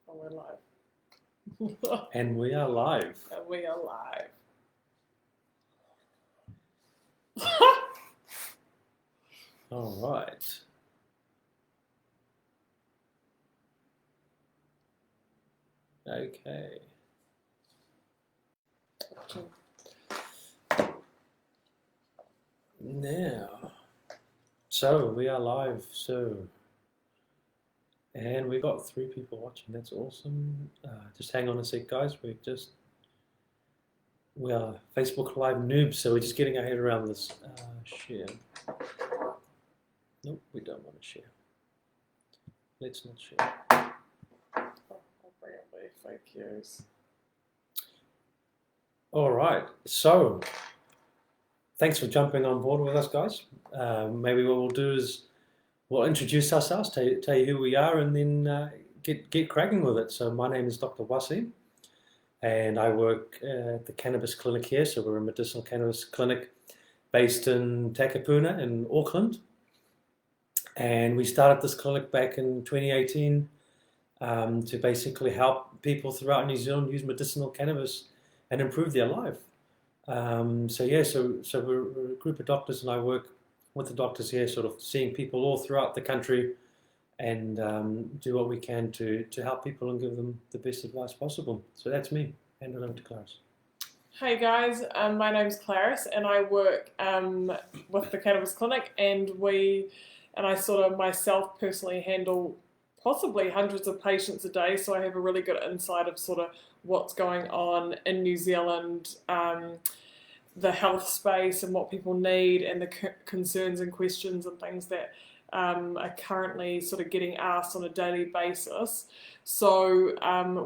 Oh, we're live. And we are live. And we are live. All right. Okay. Now, so we are live. And we got 3 people watching. That's awesome. Just hang on a sec, guys. We are Facebook Live noobs, so we're just getting our head around this. Share. Nope, we don't want to share. Let's not share. I'll bring up the fake news. All right. So, thanks for jumping on board with us, guys. Maybe what we'll do is we'll introduce ourselves, tell you who we are, and then get cracking with it. So my name is Dr. Waseem, and I work at the Cannabis Clinic here. So we're a medicinal cannabis clinic based in Takapuna in Auckland. And we started this clinic back in 2018 to basically help people throughout New Zealand use medicinal cannabis and improve their life. So we're a group of doctors, and I work with the doctors here, sort of seeing people all throughout the country, and do what we can to help people and give them the best advice possible. So that's me. Hand it over to Claris. Hey guys, my name's Claris, and I work with the Cannabis Clinic, and I sort of myself personally handle possibly hundreds of patients a day, so I have a really good insight of sort of what's going on in New Zealand, the health space and what people need, and the concerns and questions and things that are currently sort of getting asked on a daily basis. So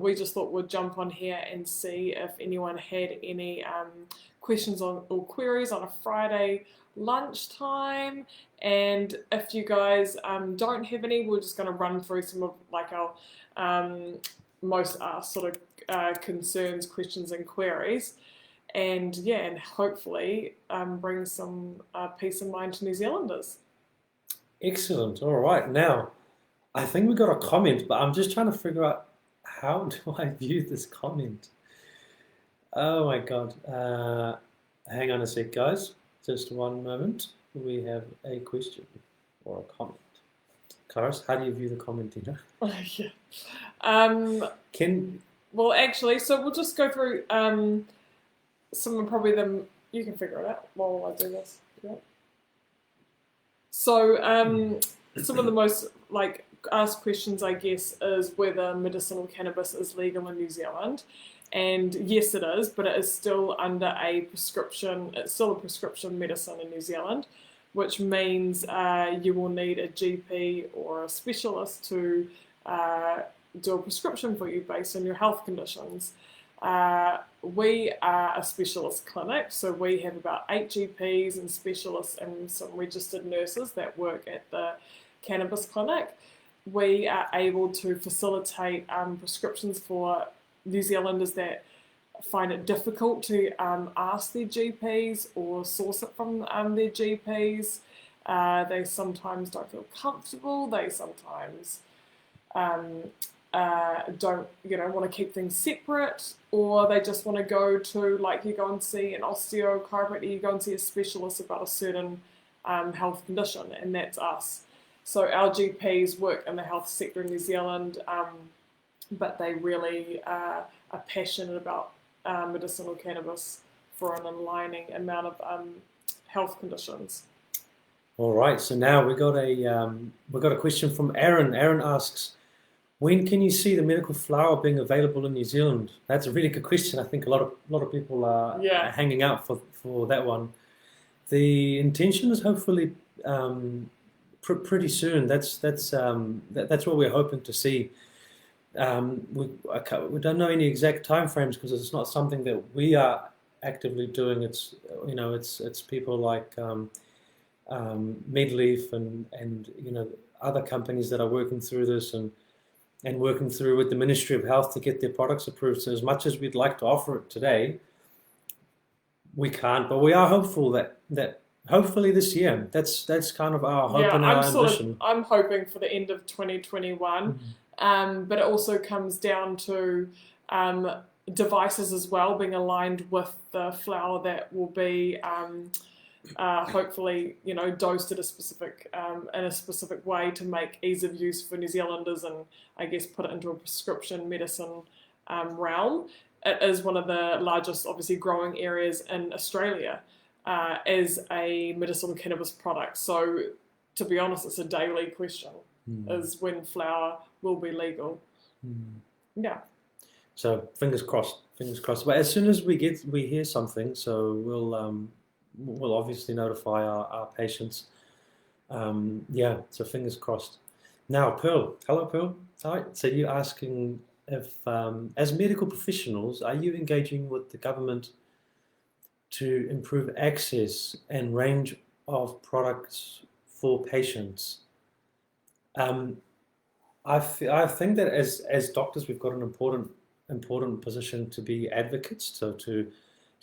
we just thought we'd jump on here and see if anyone had any questions or queries on a Friday lunchtime. And if you guys don't have any, we're just going to run through some of like our most asked sort of concerns, questions and queries. And yeah, and hopefully bring some peace of mind to New Zealanders. Excellent. All right. Now, I think we got a comment, but I'm just trying to figure out how do I view this comment. Oh my God. Hang on a sec, guys. Just one moment. We have a question or a comment. Claris, how do you view the comment, Tina? Yeah. Well, actually, so we'll just go through some of probably them. You can figure it out while I do this. Yeah. So some of the most like asked questions, I guess, is whether medicinal cannabis is legal in New Zealand. And yes, it is, but it is still under a prescription. It's still a prescription medicine in New Zealand, which means you will need a GP or a specialist to do a prescription for you based on your health conditions. We are a specialist clinic, so we have about 8 GPs and specialists and some registered nurses that work at the Cannabis Clinic. We are able to facilitate prescriptions for New Zealanders that find it difficult to ask their GPs or source it from their GPs. They sometimes don't feel comfortable. They sometimes don't want to keep things separate, or they just want to go to, like, you go and see an osteochiropractor, you go and see a specialist about a certain health condition, and that's us. So our GPs work in the health sector in New Zealand, but they really are passionate about medicinal cannabis for an aligning amount of health conditions. All right, so now we got a question from Aaron. Aaron asks, when can you see the medical flower being available in New Zealand? That's a really good question. I think a lot of people are hanging out for that one. The intention is hopefully pretty soon. That's what we're hoping to see. We don't know any exact timeframes because it's not something that we are actively doing. It's people like MedLeaf and other companies that are working through this and working through with the Ministry of Health to get their products approved. So as much as we'd like to offer it today, we can't. But we are hopeful that hopefully this year. That's kind of our hope and our ambition. I'm hoping for the end of 2021. But it also comes down to devices as well being aligned with the flower that will be hopefully, dosed at a specific in a specific way to make ease of use for New Zealanders, and I guess put it into a prescription medicine realm. It is one of the largest, obviously, growing areas in Australia as a medicinal cannabis product. So, to be honest, it's a daily question: is when flower will be legal. Yeah. So fingers crossed. Fingers crossed. But as soon as we hear something, so we'll obviously notify our patients. So fingers crossed. Now, Pearl. Hello, Pearl. Hi. So you're asking if, as medical professionals, are you engaging with the government to improve access and range of products for patients? I think that as doctors, we've got an important position to be advocates, so to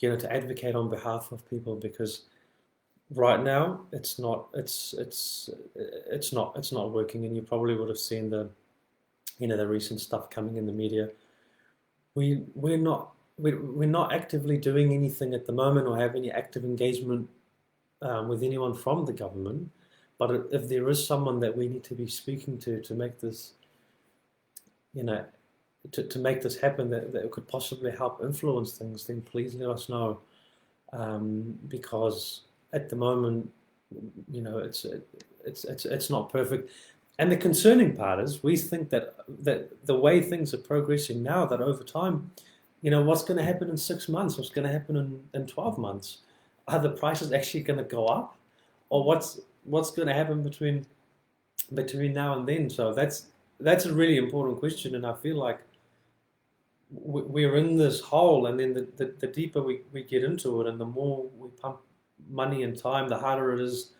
advocate on behalf of people, because right now it's not working, and you probably would have seen the recent stuff coming in the media. We're not actively doing anything at the moment or have any active engagement with anyone from the government. But if there is someone that we need to be speaking to make this, to make this happen, that could possibly help influence things, then please let us know. Because at the moment, it's not perfect. And the concerning part is we think that the way things are progressing now, that over time, what's going to happen in 6 months? What's going to happen in 12 months? Are the prices actually going to go up? Or what's going to happen between now and then? So that's a really important question, and I feel like we're in this hole, and then the deeper we get into it and the more we pump money and time, the harder it is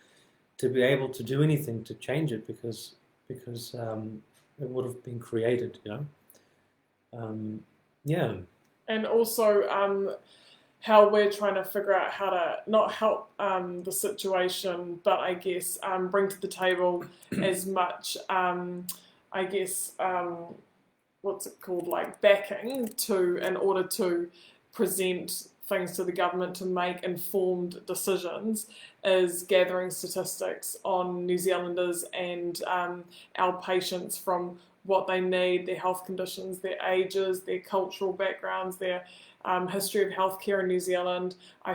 to be able to do anything to change it, because it would have been created, And also how we're trying to figure out how to not help the situation, but I guess bring to the table as much, what's it called, like backing in order to present things to the government to make informed decisions, is gathering statistics on New Zealanders and our patients, from what they need, their health conditions, their ages, their cultural backgrounds, their history of healthcare in New Zealand. I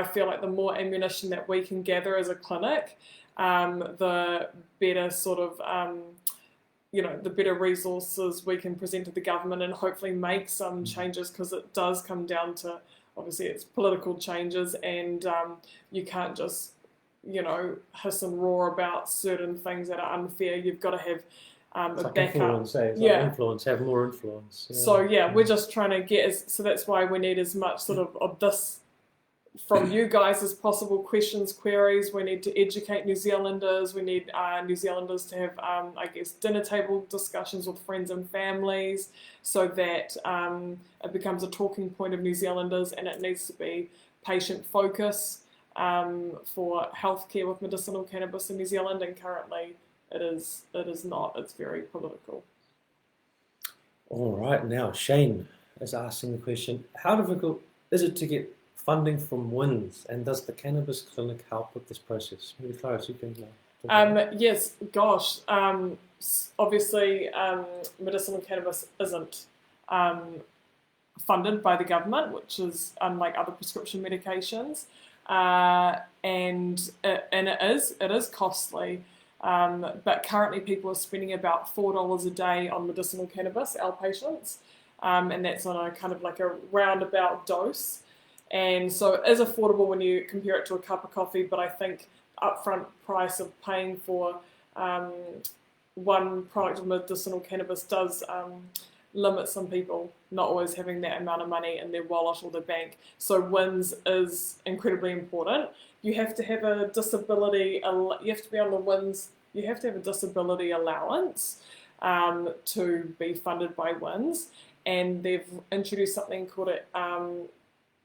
feel like the more ammunition that we can gather as a clinic, the better sort of, the better resources we can present to the government and hopefully make some changes, because it does come down to, obviously, it's political changes, and you can't just, hiss and roar about certain things that are unfair. You've got to have a like backup. Influence, eh? It's like influence, have more influence. Yeah. So we're just trying to so that's why we need as much sort of this from you guys as possible: questions, queries. We need to educate New Zealanders. We need New Zealanders to have, dinner table discussions with friends and families, so that it becomes a talking point of New Zealanders, and it needs to be patient focus for healthcare with medicinal cannabis in New Zealand. And currently, it is not. It's very political. All right, now Shane is asking the question: how difficult is it to get funding from WINZ, and does the Cannabis Clinic help with this process? Maybe Claris, you can yes, gosh. Obviously, medicinal cannabis isn't funded by the government, which is unlike other prescription medications, and it is costly. But currently, people are spending about $4 a day on medicinal cannabis, outpatients, and that's on a kind of like a roundabout dose. And so it is affordable when you compare it to a cup of coffee, but I think upfront price of paying for one product of medicinal cannabis does limit some people not always having that amount of money in their wallet or their bank. So WINZ is incredibly important. You have to have a disability. You have to be on the WINZ. You have to have a disability allowance to be funded by WINZ, and they've introduced something called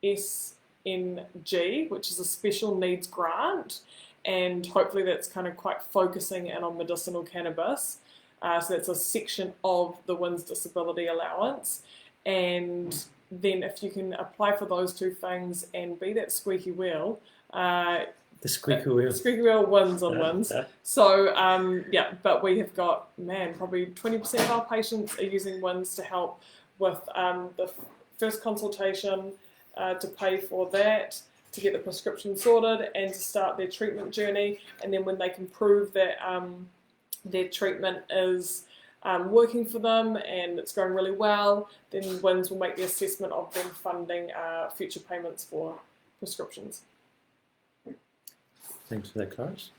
SNG, which is a special needs grant, and hopefully that's kind of quite focusing in on medicinal cannabis. So that's a section of the WINZ disability allowance. And then if you can apply for those two things and be that squeaky wheel, the squeaky wheel. Squeaky wheel wins on WINZ. So, but we have got, probably 20% of our patients are using WINZ to help with the first consultation, to pay for that, to get the prescription sorted, and to start their treatment journey. And then when they can prove that their treatment is working for them and it's going really well, then WINZ will make the assessment of them funding future payments for prescriptions. Thanks for that, Claris.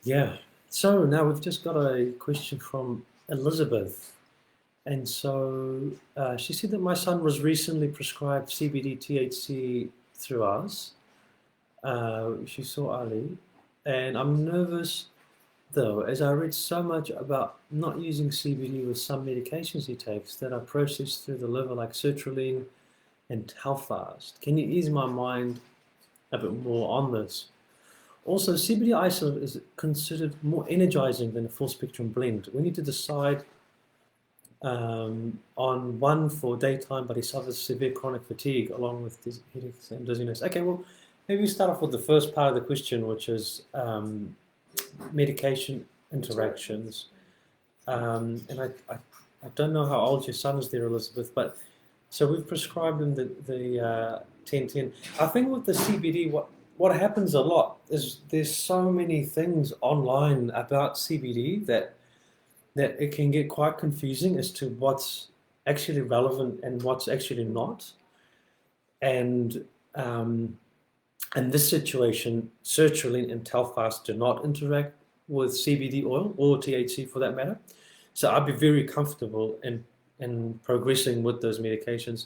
Yeah, so now we've just got a question from Elizabeth. And so she said that my son was recently prescribed CBD THC through us. She saw Ali. And I'm nervous, though, as I read so much about not using CBD with some medications he takes that are processed through the liver, like sertraline and Telfast. Can you ease my mind a bit more on this? Also, CBD isolate is considered more energizing than a full-spectrum blend. We need to decide on one for daytime, but he suffers severe chronic fatigue along with headaches and dizziness. Okay, well, maybe we start off with the first part of the question, which is medication interactions. And I don't know how old your son is there, Elizabeth, but so we've prescribed him the 1010. I think with the CBD, what happens a lot is there's so many things online about CBD that it can get quite confusing as to what's actually relevant and what's actually not. And in this situation, sertraline and Telfast do not interact with CBD oil or THC for that matter. So I'd be very comfortable in progressing with those medications.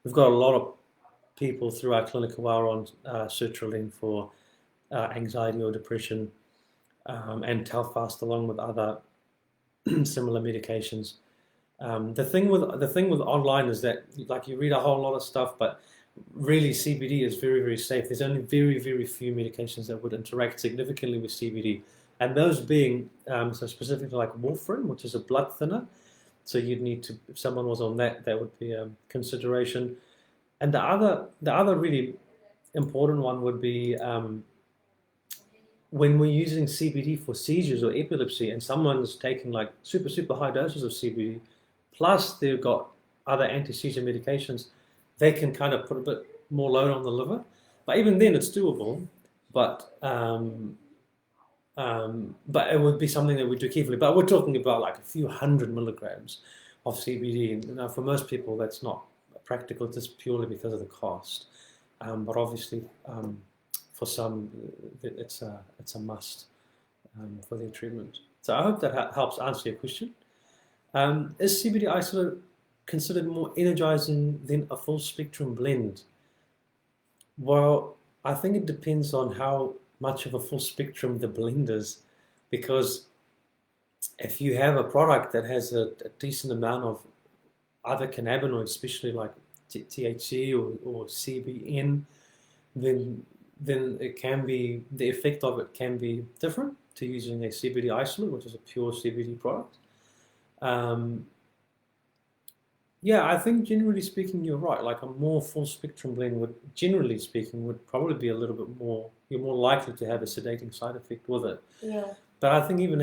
We've got a lot of people through our clinic who are on sertraline for anxiety or depression, and Telfast along with other similar medications. The thing with online is that, like, you read a whole lot of stuff, but really CBD is very, very safe. There's only very, very few medications that would interact significantly with CBD, and those being so specifically like warfarin, which is a blood thinner. So you'd need to, if someone was on that would be a consideration. And the other really important one would be when we're using CBD for seizures or epilepsy, and someone's taking like super, super high doses of CBD, plus they've got other anti-seizure medications, they can kind of put a bit more load on the liver. But even then, it's doable. But it would be something that we do carefully. But we're talking about like a few 100 milligrams of CBD. And now, for most people, that's not practical, just purely because of the cost. But obviously, for some, it's a must for their treatment. So I hope that helps answer your question. Is CBD isolate considered more energizing than a full spectrum blend? Well, I think it depends on how much of a full spectrum the blend is, because if you have a product that has a decent amount of other cannabinoids, especially like THC or CBN, then it can be, the effect of it can be different to using a CBD isolate, which is a pure CBD product. Yeah, I think generally speaking, you're right. Like a more full spectrum blend would, generally speaking, would probably be a little bit more, you're more likely to have a sedating side effect with it. Yeah. But I think even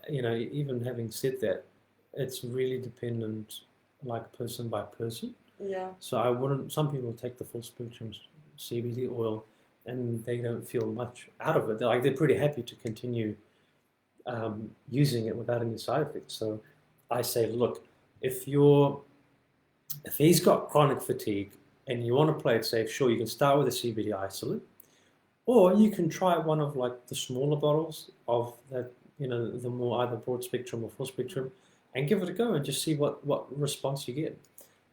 even having said that, it's really dependent, like person by person. Yeah. So I wouldn't. Some people take the full spectrum CBD oil, and they don't feel much out of it. They're pretty happy to continue using it without any side effects. So I say, look, if he's got chronic fatigue and you want to play it safe, sure, you can start with a CBD isolate, or you can try one of like the smaller bottles of that, the more either broad spectrum or full spectrum, and give it a go and just see what response you get.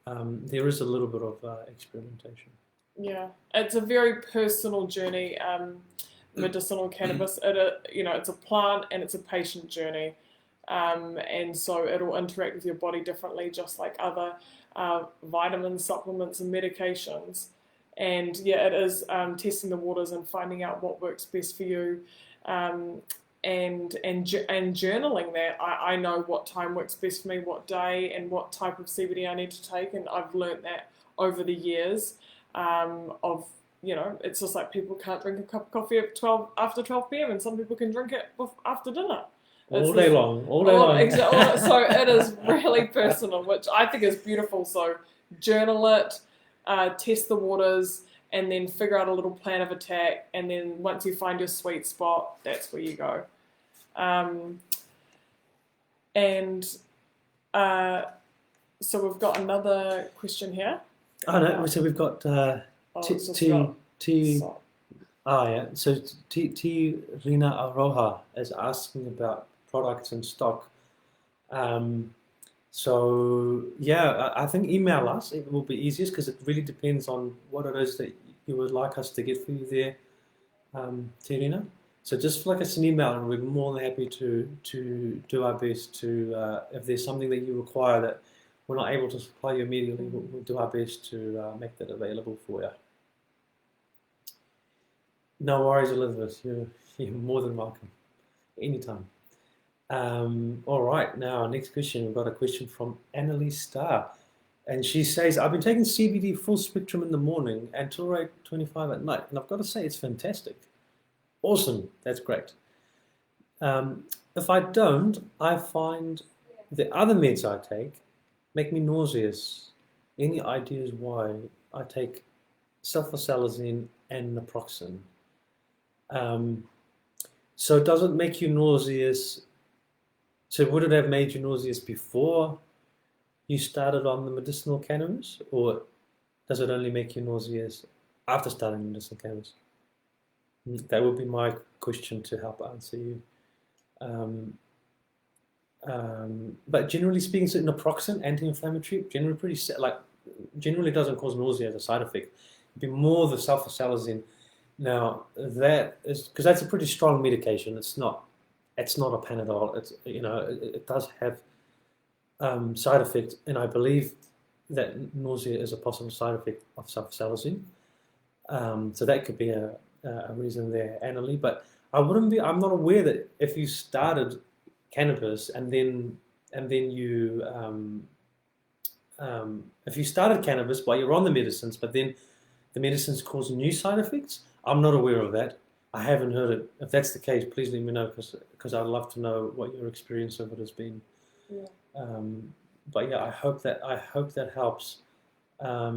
There is a little bit of experimentation. Yeah, it's a very personal journey. Medicinal cannabis, it's a plant and it's a patient journey, and so it'll interact with your body differently, just like other vitamins, supplements, and medications. And yeah, it is testing the waters and finding out what works best for you. and journaling that. I know what time works best for me, what day, and what type of CBD I need to take, and I've learnt that over the years. Of it's just like people can't drink a cup of coffee at after 12 p.m. and some people can drink it after dinner. All day long. So it is really personal, which I think is beautiful. So journal it, test the waters, and then figure out a little plan of attack. And then once you find your sweet spot, that's where you go. So we've got another question here. Oh no! So we've got T Rina Aroha is asking about products in stock. So yeah, I think email us. It will be easiest because it really depends on what it is that you would like us to get for you there, Terina. So just flick us an email and we're more than happy to do our best to, if there's something that you require that we're not able to supply you immediately, we'll do our best to make that available for you. No worries, Elizabeth. You're more than welcome. Anytime. All right, now next question. We've got a question from Annalise Starr. And she says, I've been taking CBD full spectrum in the morning and Tilray 25 at night. And I've got to say, it's fantastic. Awesome. That's great. If I don't, I find the other meds I take make me nauseous. Any ideas why? I take sulfasalazine and naproxen. So does it make you nauseous? So would it have made you nauseous before you started on the medicinal cannabis, or does it only make you nauseous after starting medicinal cannabis? That would be my question to help answer you. But generally speaking, so naproxen, anti-inflammatory, generally doesn't cause nausea as a side effect. It'd be more the sulfasalazine. Now that is because that's a pretty strong medication. It's not a Panadol. It does have side effects, and I believe that nausea is a possible side effect of sulfasalazine. So that could be a reason there, Annalie. But I'm not aware that if you started cannabis and then you if you started cannabis while you're on the medicines, but then the medicines cause new side effects. I'm not aware of that. I haven't heard it. If that's the case, please let me know because I'd love to know what your experience of it has been. Yeah. But yeah, I hope that helps. But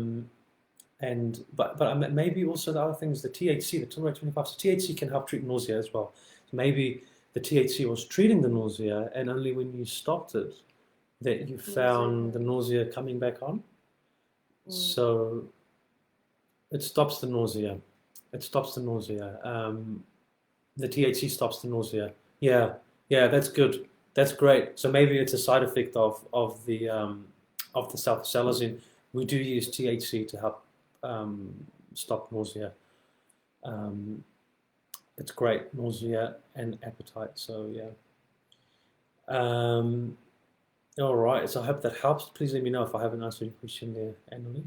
maybe also the other things, the THC, the Tilray 25. So THC can help treat nausea as well. So maybe the THC was treating the nausea, and only when you stopped it that you found the nausea coming back on. So it stops the nausea. The THC stops the nausea. Yeah, that's good. That's great. So maybe it's a side effect of the sulfasalazine. We do use THC to help stop nausea. It's great, nausea and appetite. So yeah. All right. So I hope that helps. Please let me know if I haven't answered your question there, Annalie.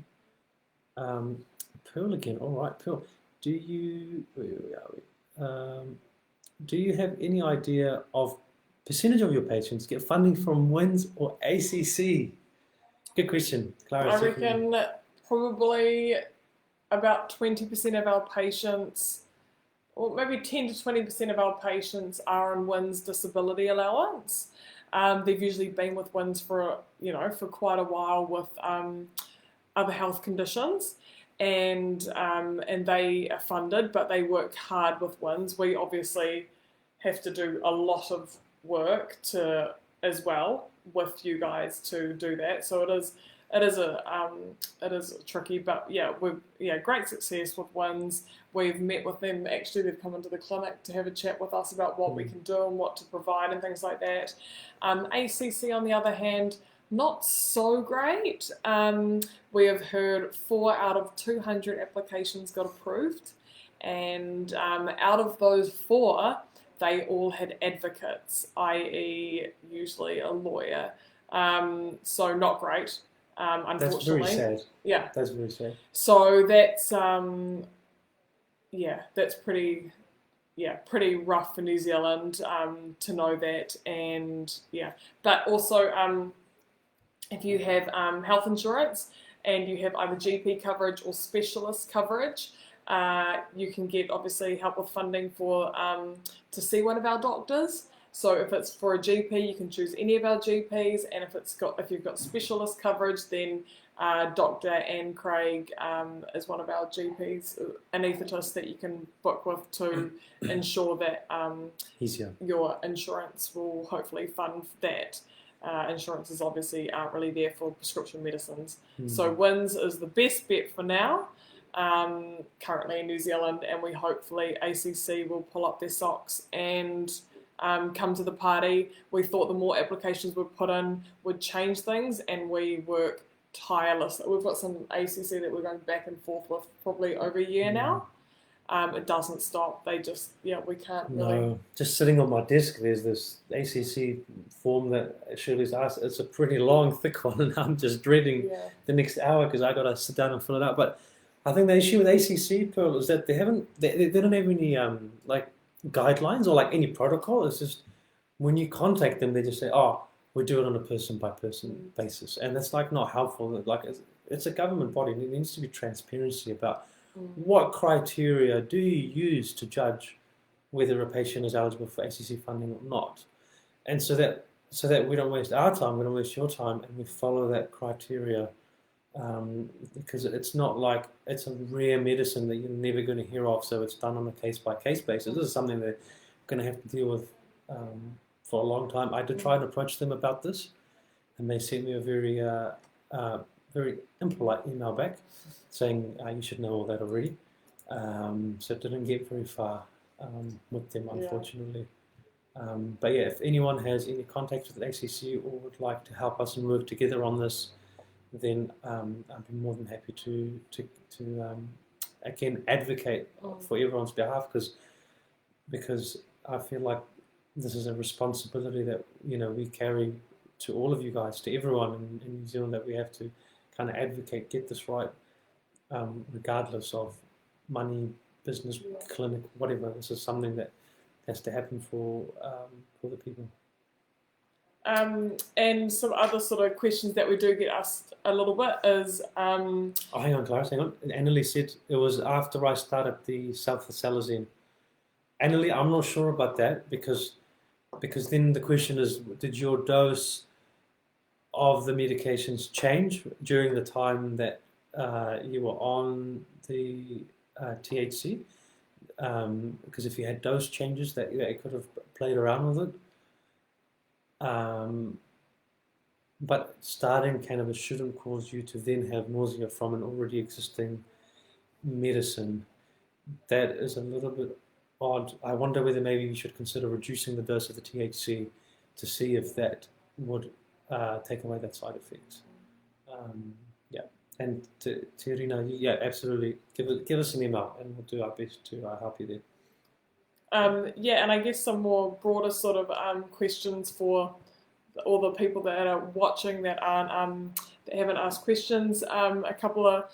Pearl again. All right, Pearl. Do you have any idea of percentage of your patients get funding from WINZ or ACC? Good question, Claris. I reckon probably about 20% of our patients, or maybe 10 to 20% of our patients are on WINZ disability allowance. They've usually been with WINZ for quite a while with other health conditions. And they are funded, but they work hard with WINZ. We obviously have to do a lot of work as well with you guys to do that. So it is tricky, but great success with WINZ. We've met with them. Actually, they've come into the clinic to have a chat with us about what we can do and what to provide and things like that. ACC, on the other hand, not so great. We have heard 4 out of 200 applications got approved, and out of those 4, they all had advocates, i.e. usually a lawyer. So not great, unfortunately. That's very sad. Yeah. That's very sad. So that's, that's pretty pretty rough for New Zealand to know that. And but also if you have health insurance and you have either GP coverage or specialist coverage, you can get obviously help with funding for to see one of our doctors. So if it's for a GP, you can choose any of our GPs, and if you've got specialist coverage, then Dr. Anne Craig is one of our GPs, anaesthetist that you can book with to ensure that your insurance will hopefully fund that. Insurances obviously aren't really there for prescription medicines. So WINZ is the best bet for now, currently in New Zealand, and we hopefully ACC will pull up their socks and come to the party. We thought the more applications we put in would change things, and we work tirelessly. We've got some ACC that we're going back and forth with probably over a year now. It doesn't stop. They just, we can't really. No, just sitting on my desk, there's this ACC form that Shirley's asked. It's a pretty long, thick one, and I'm just dreading the next hour because I got to sit down and fill it out. But I think the issue with ACC, Pearl, is that they don't have any like guidelines or like any protocol. It's just when you contact them, they just say, "Oh, we do it on a person-by-person basis," and that's like not helpful. Like it's a government body, and there needs to be transparency about what criteria do you use to judge whether a patient is eligible for ACC funding or not, and so that we don't waste our time, we don't waste your time, and we follow that criteria, because it's not like it's a rare medicine that you're never going to hear of, so it's done on a case-by-case basis. This is something they're going to have to deal with for a long time. I did try and approach them about this, and they sent me a very impolite email back saying you should know all that already. So it didn't get very far with them, unfortunately. But if anyone has any contacts with ACC or would like to help us and work together on this, then I'd be more than happy to again advocate for everyone's behalf, because I feel like this is a responsibility that we carry to all of you guys, to everyone in New Zealand, that we have to kind of advocate, get this right, regardless of money, business, clinic, whatever. This is something that has to happen for the people. And some other sort of questions that we do get asked a little bit is... hang on, Claris, hang on. Annalise said it was after I started the South Salazine. Annalise, I'm not sure about that, because then the question is, did your dose of the medications change during the time that you were on the THC? Because if you had dose changes, that you could have played around with it. But starting cannabis shouldn't cause you to then have nausea from an already existing medicine. That is a little bit odd. I wonder whether maybe you should consider reducing the dose of the THC to see if that would take away that side effect. And to Irina, absolutely, give us an email and we'll do our best to help you there. And I guess some more broader sort of questions for all the people that are watching that aren't that haven't asked questions. A couple of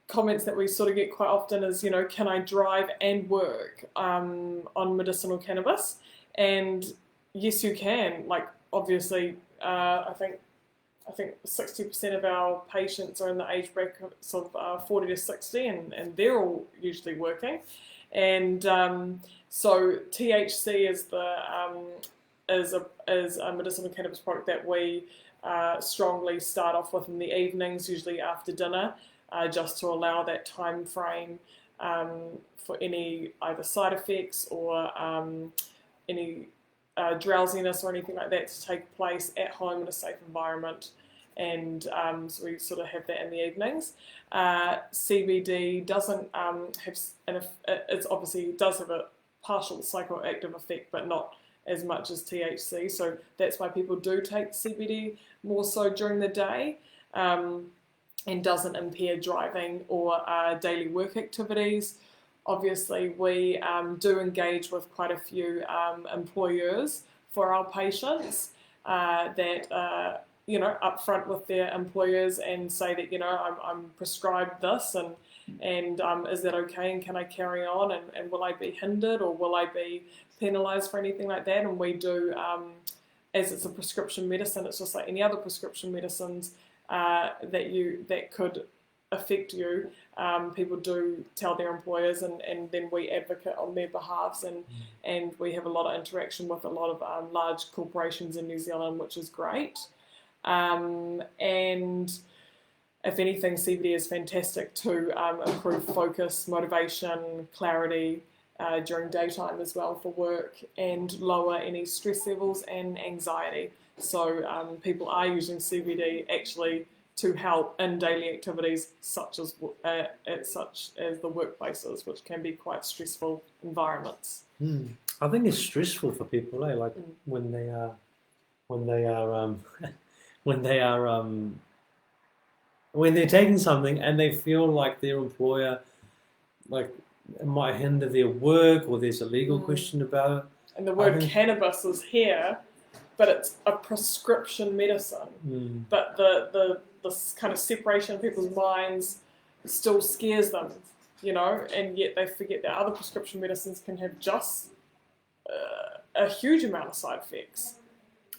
comments that we sort of get quite often is, can I drive and work on medicinal cannabis? And yes, you can. Like, obviously, I think 60% of our patients are in the age brackets of 40 to 60, and they're all usually working. And so THC is a medicinal cannabis product that we strongly start off with in the evenings, usually after dinner, just to allow that time frame for any either side effects or any drowsiness or anything like that to take place at home in a safe environment. And so we sort of have that in the evenings. CBD doesn't have it's obviously does have a partial psychoactive effect, but not as much as THC. So that's why people do take CBD more so during the day, and doesn't impair driving or daily work activities. Obviously, we do engage with quite a few employers for our patients that upfront with their employers and say that, I'm prescribed this, and is that okay, and can I carry on, and will I be hindered, or will I be penalised for anything like that? And we do, as it's a prescription medicine, it's just like any other prescription medicines that could affect you. People do tell their employers, and then we advocate on their behalves, and we have a lot of interaction with a lot of large corporations in New Zealand, which is great. And if anything, CBD is fantastic to improve focus, motivation, clarity during daytime as well for work, and lower any stress levels and anxiety. So people are using CBD actually to help in daily activities such as the workplaces, which can be quite stressful environments. I think it's stressful for people, like when they are when they're taking something and they feel like their employer it might hinder their work, or there's a legal question about it. And the word cannabis is here, but it's a prescription medicine. But this kind of separation in people's minds still scares them, and yet they forget that other prescription medicines can have just a huge amount of side effects.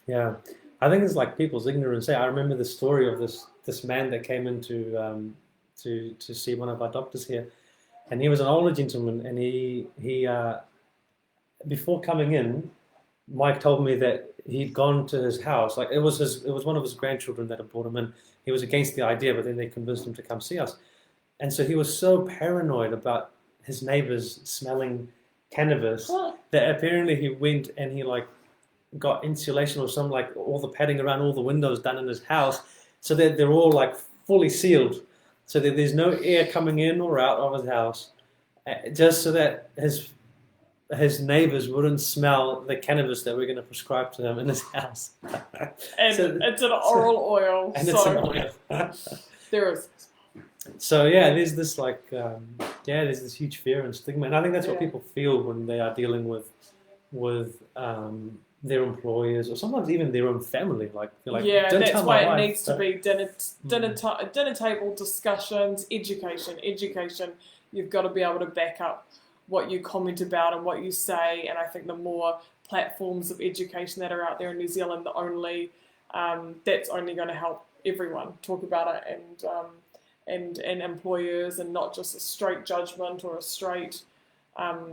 Yeah, I think it's like people's ignorance. I remember the story of this man that came in to see one of our doctors here, and he was an older gentleman, and he before coming in, Mike told me that he'd gone to his house. Like it was one of his grandchildren that had brought him in. He was against the idea, but then they convinced him to come see us. And so he was so paranoid about his neighbors smelling cannabis that apparently he went and he got insulation or some all the padding around all the windows done in his house, so that they're all fully sealed, so that there's no air coming in or out of his house, just so that his neighbors wouldn't smell the cannabis that we're going to prescribe to him in his house. And it's an oral oil. And it's an oil. There is. So yeah, there's this there's this huge fear and stigma, and I think that's what people feel when they are dealing with their employers, or sometimes even their own family. That's why it needs to be dinner table discussions, education. You've got to be able to back up what you comment about and what you say, and I think the more platforms of education that are out there in New Zealand, that's only going to help everyone talk about it, and employers, and not just a straight judgment or a straight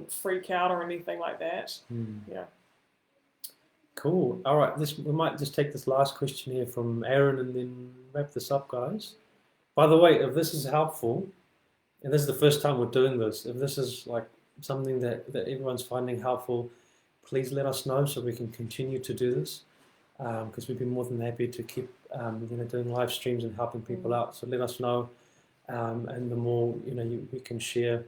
freak out or anything like that. Yeah. Cool. All right. We might just take this last question here from Aaron and then wrap this up, guys. By the way, if this is helpful, and this is the first time we're doing this, if this is something that everyone's finding helpful, please let us know so we can continue to do this, because we'd be more than happy to keep doing live streams and helping people out. So let us know, and the more we can share.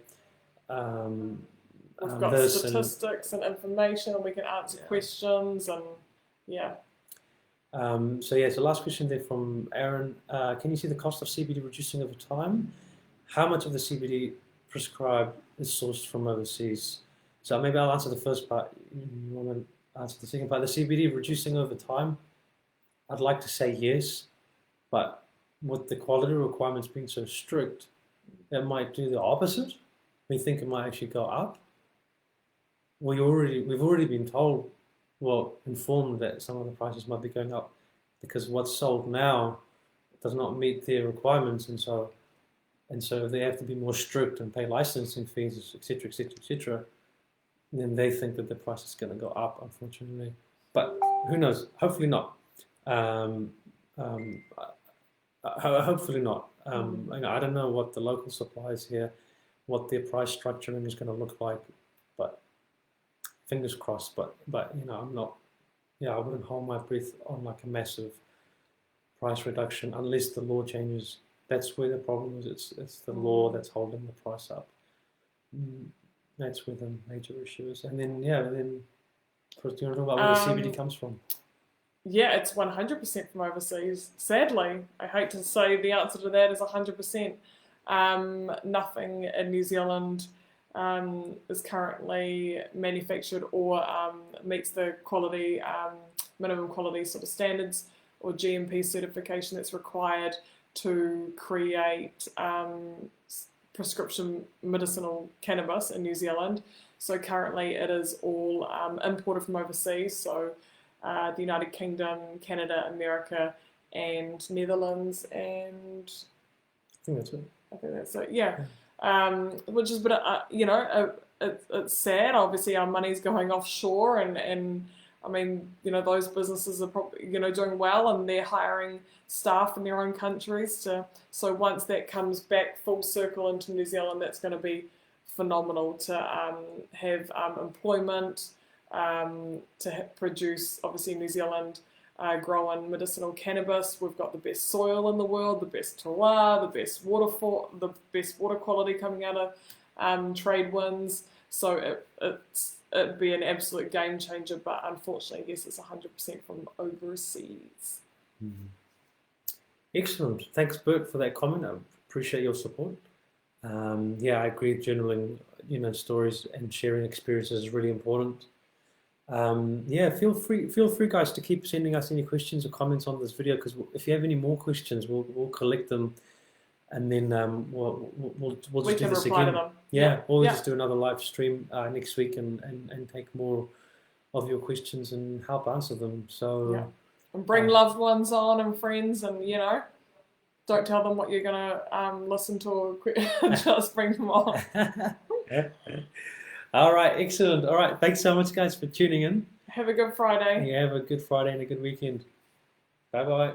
We've got statistics and information, and we can answer questions, and So last question there from Aaron. Can you see the cost of CBD reducing over time? How much of the CBD prescribed is sourced from overseas? So maybe I'll answer the first part. You want to answer the second part? The CBD reducing over time? I'd like to say yes, but with the quality requirements being so strict, it might do the opposite. We think it might actually go up. We've already been told, informed that some of the prices might be going up because what's sold now does not meet their requirements, and so they have to be more strict and pay licensing fees, etc., etc., etc. And then they think that the price is going to go up, unfortunately. But who knows? Hopefully not. Hopefully not. I don't know what the local suppliers here, what their price structuring is going to look like, but fingers crossed. But I'm not. I wouldn't hold my breath on a massive price reduction unless the law changes. That's where the problem is. It's the law that's holding the price up. That's where the major issue is. And then do you want to talk about where the CBD comes from? Yeah, it's 100% from overseas. Sadly, I hate to say the answer to that is 100%. Nothing in New Zealand is currently manufactured or meets the quality, minimum quality sort of standards or GMP certification that's required to create prescription medicinal cannabis in New Zealand. So currently it is all imported from overseas, so the United Kingdom, Canada, America, and Netherlands, and I think that's it. I think that's it. Yeah, which is, but it's sad. Obviously, our money's going offshore, and I mean, those businesses are probably doing well, and they're hiring staff in their own countries so once that comes back full circle into New Zealand, that's going to be phenomenal to have employment, to produce, obviously, New Zealand growing medicinal cannabis. We've got the best soil in the world, the best terroir, the best water quality coming out of trade winds. So it'd be an absolute game changer, but unfortunately, I guess it's 100% from overseas. Mm-hmm. Excellent. Thanks, Bert, for that comment. I appreciate your support. I agree. Journaling, stories and sharing experiences is really important. Feel free, guys, to keep sending us any questions or comments on this video, because if you have any more questions, we'll collect them, and then we'll just do this again. To them. Or we'll just do another live stream next week and take more of your questions and help answer them. So and bring loved ones on and friends, and don't tell them what you're gonna listen to, or just bring them on. All right, excellent. All right, thanks so much, guys, for tuning in. Have a good Friday. Yeah, have a good Friday and a good weekend. Bye-bye.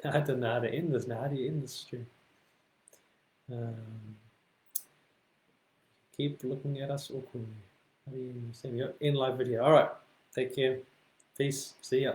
I don't know how to end this now. How do you end this stream? Keep looking at us awkwardly. How do you end this? There we go. End live video. All right, take care. Peace. See ya.